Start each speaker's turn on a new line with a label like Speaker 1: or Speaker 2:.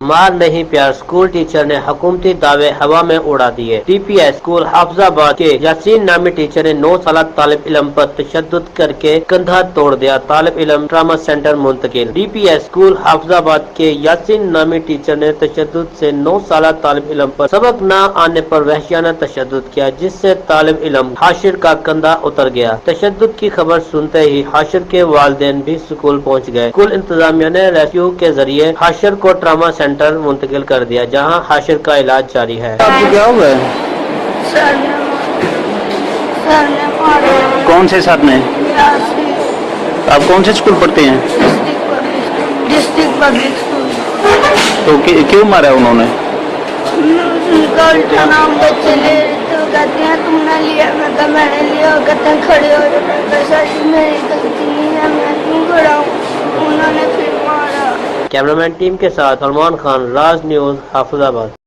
Speaker 1: مار نہیں پیار، اسکول ٹیچر نے حکومتی دعوے ہوا میں اڑا دیے۔ ڈی پی ایس اسکول حافظ آباد کے یاسین نامی ٹیچر نے 9 سالہ طالب علم پر تشدد کر کے کندھا توڑ دیا، طالب علم ٹراما سینٹر منتقل۔ ڈی پی ایس اسکول حافظ آباد کے یاسین نامی ٹیچر نے تشدد سے 9 سالہ طالب علم پر سبق نہ آنے پر وحشیانہ تشدد کیا، جس سے طالب علم حاشر کا کندھا اتر گیا۔ تشدد کی خبر سنتے ہی حاشر کے والدین بھی اسکول پہنچ گئے۔ اسکول انتظامیہ نے ریسکیو کے ذریعے حاشر کو ٹراما سینٹر منتقل کر دیا، جہاں حاشر کا علاج جاری ہے۔
Speaker 2: آپ کو کیا ہوا ہے؟ کون سے ساتھ میں؟ آپ کون سے اسکول پڑھتے ہیں؟
Speaker 3: District public school.
Speaker 2: تو کیوں مارا انہوں نے؟
Speaker 3: نام بچے لے تو کہتے ہیں تم نے لیا، میں کہا میں نے لیا، کہتے ہیں کھڑے ہو جاؤ، میری غلطی نہیں ہے، میں کیوں کھڑا ہوں، انہوں نے پھر مارا۔
Speaker 1: کیمرہ مین ٹیم کے ساتھ سلمان خان، راز نیوز، حافظ آباد۔